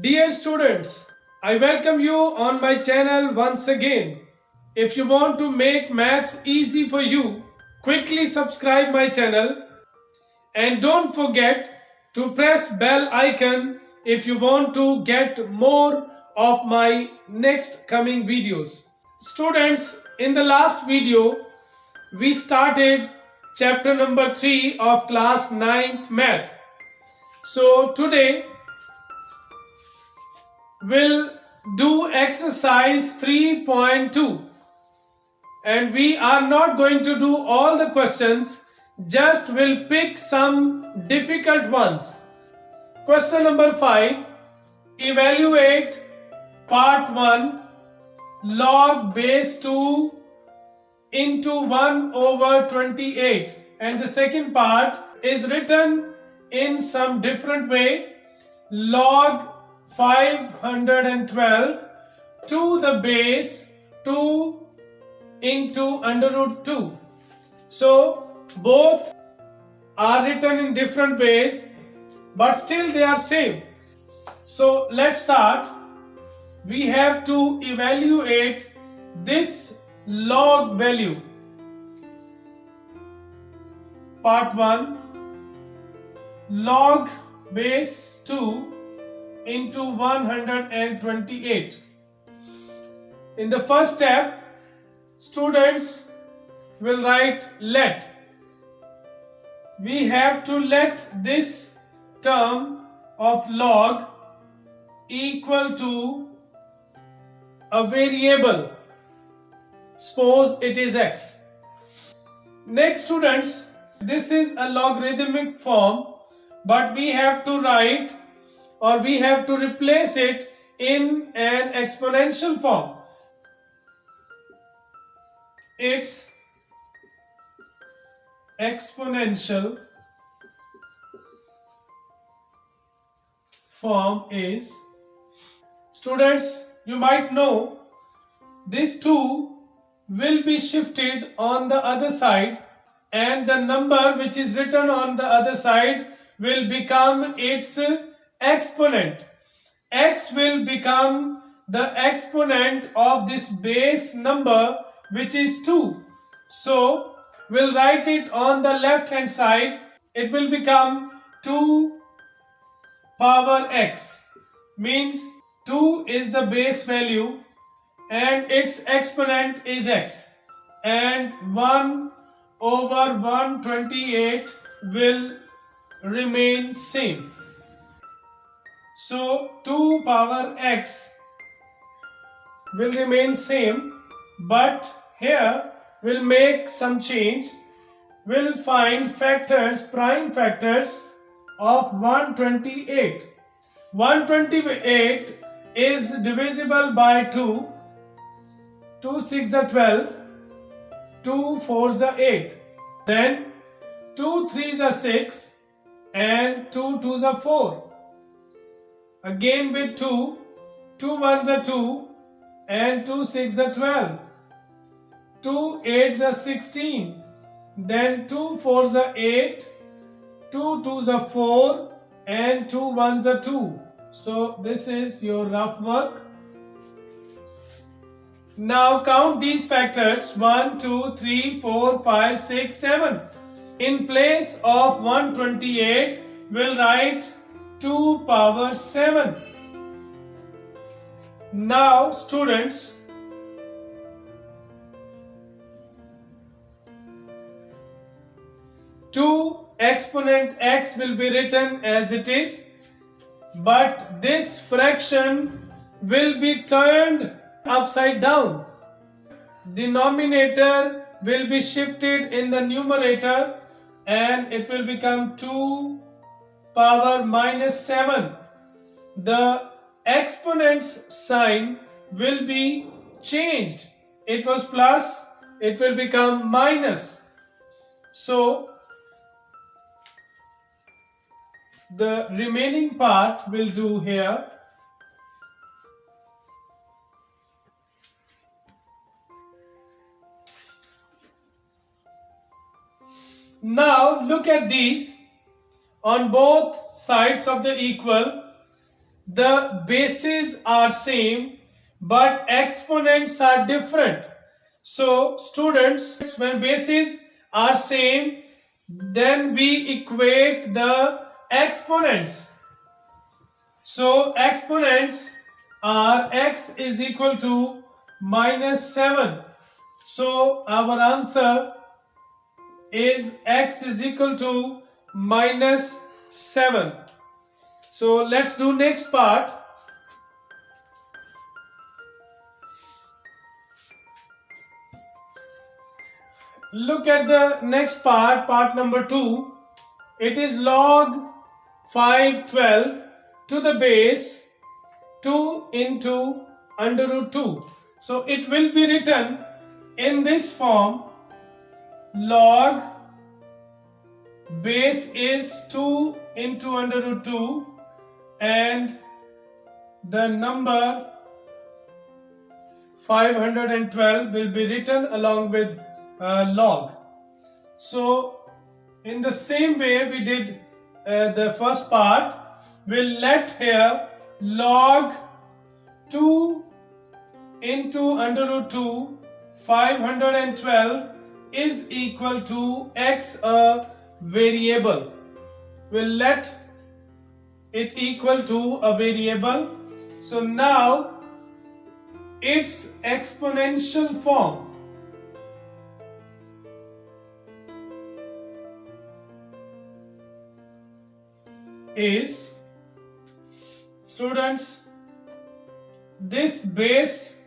Dear students, I welcome you on my channel once again. If you want to make maths easy for you, quickly subscribe my channel and don't forget to press bell icon if you want to get more of my next coming videos. Students, in the last video, we started chapter number 3 of class 9th math. So today we'll do exercise 3.2 and we are not going to do all the questions, just will pick some difficult ones. Question number 5, evaluate part 1 log base 2 into 1 over 28, and the second part is written in some different way, log 512 to the base 2 into under root 2. So both are written in different ways, but still they are same. So let's start. We have to evaluate this log value. Part 1, log base 2 into 128. In the first step, students will write let. We have to let this term of log equal to a variable. Suppose it is x. Next, students, this is a logarithmic form, but we have to write or we have to replace it in an exponential form. Its exponential form is, students, you might know this 2 will be shifted on the other side and the number which is written on the other side will become its exponent. X will become the exponent of this base number which is 2. So we'll write it on the left hand side. It will become 2 power x, means 2 is the base value and its exponent is x, and 1 over 128 will remain same. So 2 power x will remain same, but here we'll make some change. We'll find factors, prime factors of 128. 128 is divisible by 2. 2 6 are 12, 2 4 are 8, then 2 3 are 6 and 2 2 are 4. Again with 2, 2 1s are 2 and 2 6 are 12, 2 8s are 16, then 2 4s are 8, 2 2s are 4 and 2 1s are 2. So this is your rough work. Now count these factors 1, 2, 3, 4, 5, 6, 7. In place of 128, we'll write 2 power 7. Now students, two exponent x will be written as it is, but this fraction will be turned upside down. Denominator will be shifted in the numerator and it will become 2 power minus 7. The exponent's sign will be changed. It was plus, it will become minus. So the remaining part we'll do here. Now look at these. On both sides of the equal, the bases are same but exponents are different. So students, when bases are same, then we equate the exponents. So exponents are x is equal to -7. So our answer is x is equal to -7. So let's do next part. Look at the next part, part number 2. It is log 512 to the base 2 into under root 2. So it will be written in this form: log base is 2 into under root 2 and the number 512 will be written along with log. So in the same way we did the first part, we'll let here log 2 into under root 2 512 is equal to x, a variable. We'll let it equal to a variable. So now its exponential form is, students, this base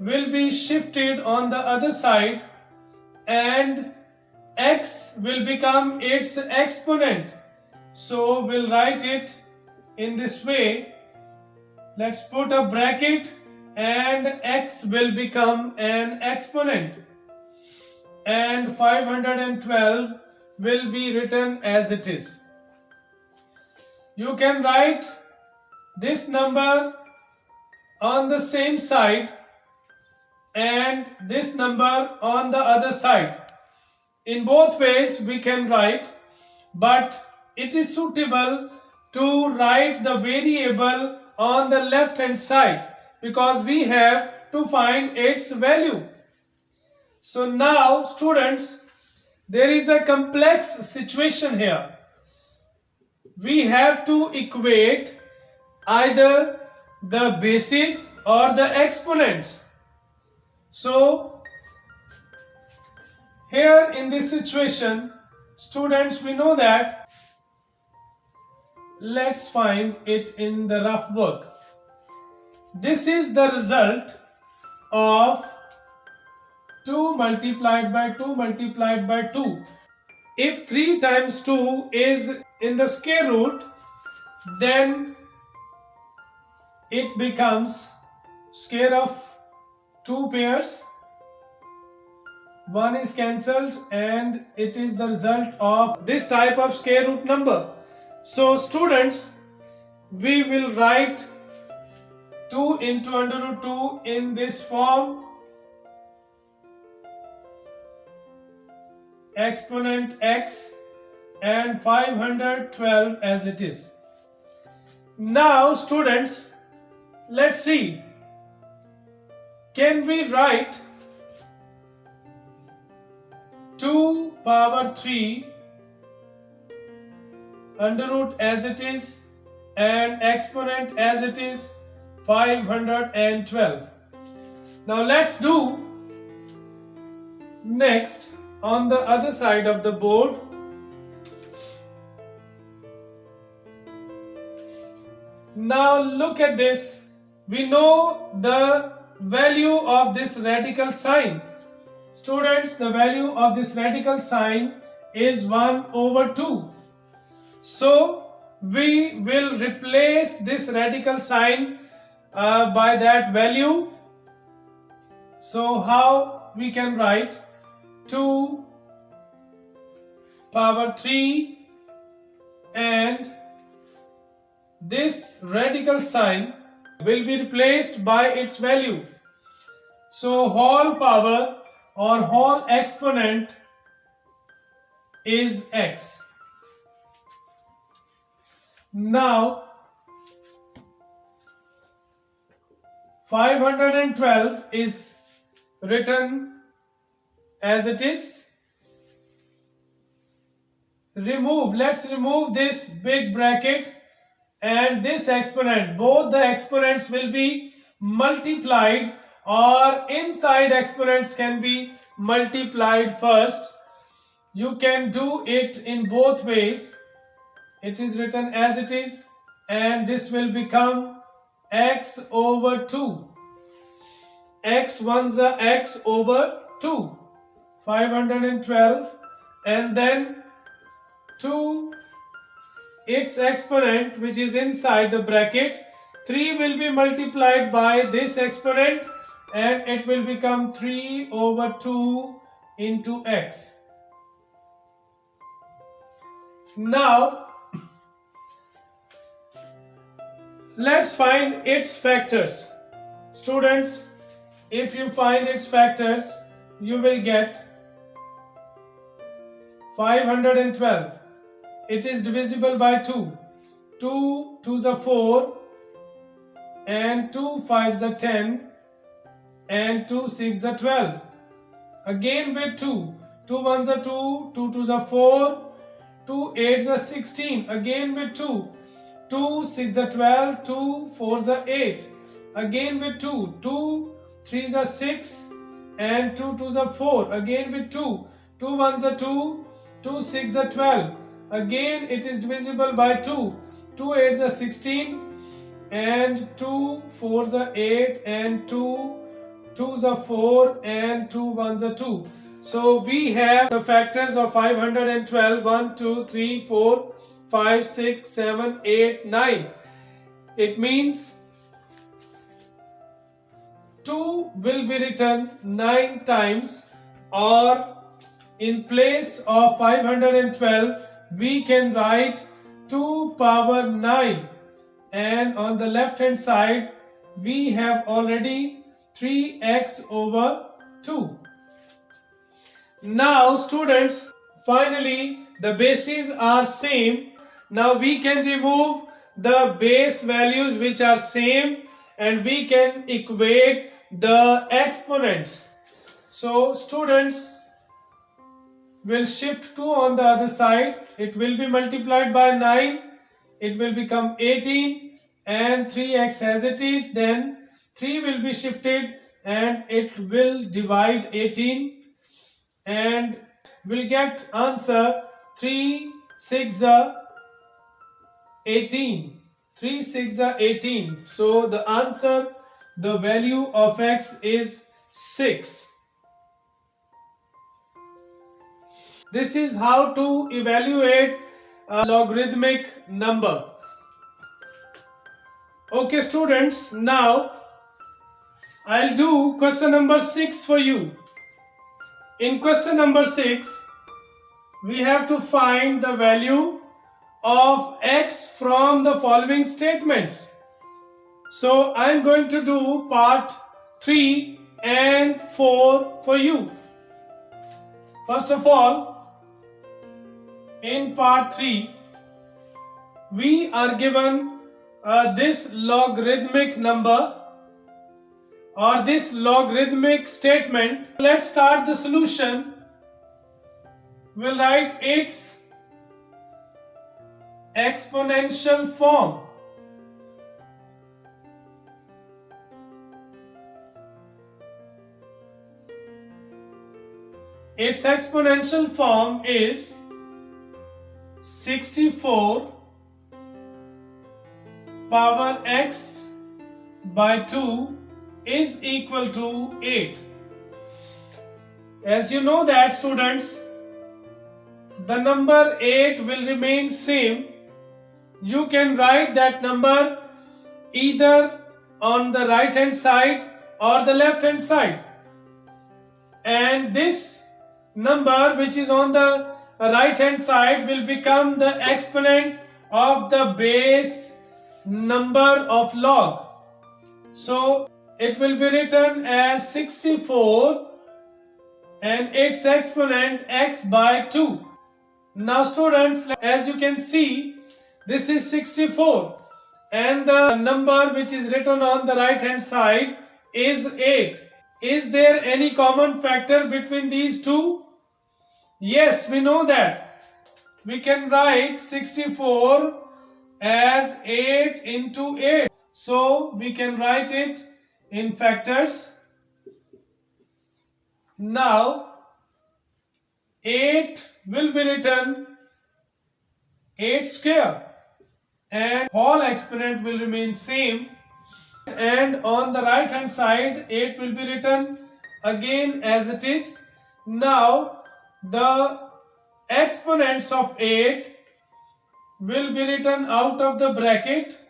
will be shifted on the other side and x will become its exponent. So we'll write it in this way. Let's put a bracket and x will become an exponent and 512 will be written as it is. You can write this number on the same side and this number on the other side. In both ways we can write, but it is suitable to write the variable on the left hand side because we have to find its value. So now students, there is a complex situation here. We have to equate either the bases or the exponents. So here in this situation, students, we know that. Let's find it in the rough work. This is the result of 2 multiplied by 2 multiplied by 2. If 3 times 2 is in the square root, then it becomes square of 2 pairs. One is cancelled and it is the result of this type of square root number. So students, we will write 2 into under root 2 in this form. Exponent x and 512 as it is. Now students, let's see. Can we write 2 power 3 under root as it is and exponent as it is 512. Now let's do next on the other side of the board. Now look at this. We know the value of this radical sign. Students, the value of this radical sign is 1 over 2. So we will replace this radical sign by that value. So how we can write 2 power 3 and this radical sign will be replaced by its value. So whole power or whole exponent is x. Now 512 is written as it is. Let's remove this big bracket and this exponent. Both the exponents will be multiplied, or inside exponents can be multiplied first. You can do it in both ways. It is written as it is, and this will become x over 2. X ones are x over 2. 512, and then 2, its exponent which is inside the bracket. 3 will be multiplied by this exponent and it will become 3 over 2 into x. Now let's find its factors. Students, if you find its factors, you will get 512. It is divisible by 2. 2 2s are 4, and 2 5s are 10, and 2 6s are 12. Again with 2. 2 1s are 2, 2 2s are 4, 2 8s are 16. Again with 2. 2 6s are 12, 2 4s are 8. Again with 2. 2 3s are 6, and 2 2s are 4. Again with 2. 2 1s are 2, 2 6s are 12. Again it is divisible by 2. 2 8s are 16, and 2 4s are 8, and 2 2s are 4, and 2 1s are 2. So we have the factors of 512: 1 2 3 4 5 6 7 8 9. It means 2 will be written 9 times, or in place of 512 we can write 2 power 9, and on the left hand side we have already 3x over 2. Now students, finally the bases are same. Now we can remove the base values which are same, and we can equate the exponents. So students, will shift 2 on the other side. It will be multiplied by 9. It will become 18, and 3x as it is. Then 3 will be shifted and it will divide 18, and we'll get answer 3 6 are 18. 3 6 are 18. So the answer, the value of x is 6. This is how to evaluate a logarithmic number. Okay students, now I'll do question number 6 for you. In question number 6, we have to find the value of x from the following statements. So I'm going to do part 3 and 4 for you. First of all, in part 3, we are given this logarithmic number or this logarithmic statement. Let's start the solution. We'll write its exponential form. Its exponential form is 64 power x by 2 is equal to 8. As you know that students, the number 8 will remain same. You can write that number either on the right hand side or the left hand side, and this number which is on the right hand side will become the exponent of the base number of log. So it will be written as 64 and its exponent x by 2. Now students, as you can see, this is 64 and the number which is written on the right hand side is 8. Is there any common factor between these two? Yes, we know that. We can write 64 as 8 into 8. So we can write it in factors. Now 8 will be written 8 square and whole exponent will remain same, and on the right hand side 8 will be written again as it is. Now the exponents of 8 will be written out of the bracket.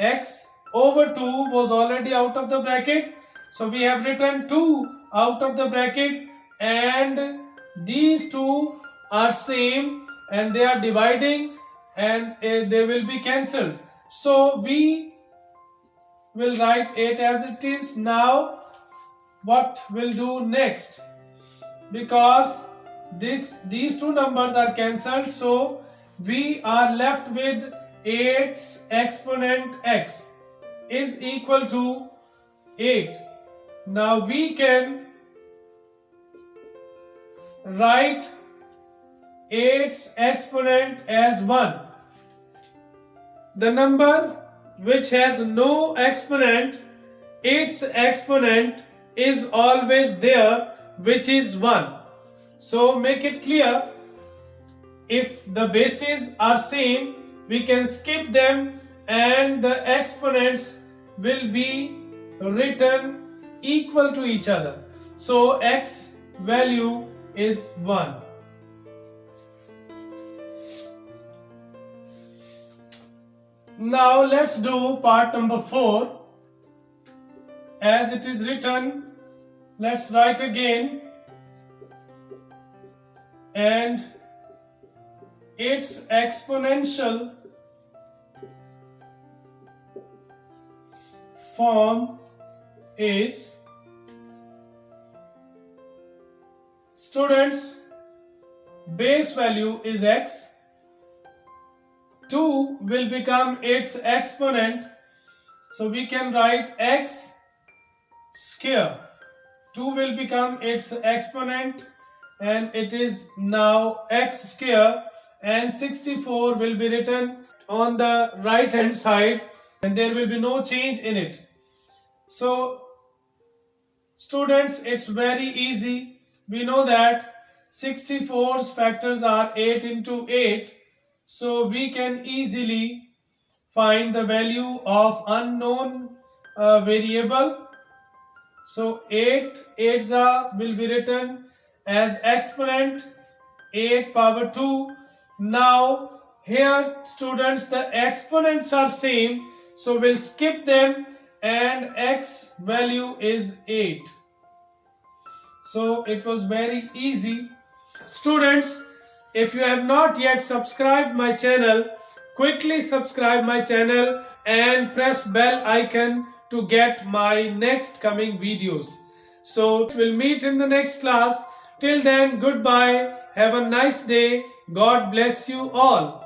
X over 2 was already out of the bracket, so we have written 2 out of the bracket, and these two are same and they are dividing and they will be cancelled. So we will write 8 as it is. Now what we'll do next, because these two numbers are cancelled, so we are left with 8's exponent x is equal to 8. Now we can write 8's exponent as 1. The number which has no exponent, its exponent is always there, which is 1. So make it clear, if the bases are same, we can skip them and the exponents will be written equal to each other. So x value is 1. Now let's do part number 4. As it is written, let's write again, and its exponential form is, students, base value is x, 2 will become its exponent, so we can write x square. 2 will become its exponent and it is now x square, and 64 will be written on the right hand side and there will be no change in it. So students, it's very easy. We know that 64's factors are 8 into 8, so we can easily find the value of unknown variable. So 8 8's will be written as exponent 8 power 2. Now here students, the exponents are same, so we'll skip them and x value is 8. So it was very easy. Students, if you have not yet subscribed my channel, quickly subscribe my channel and press bell icon to get my next coming videos. So we'll meet in the next class. Till then, goodbye. Have a nice day. God bless you all.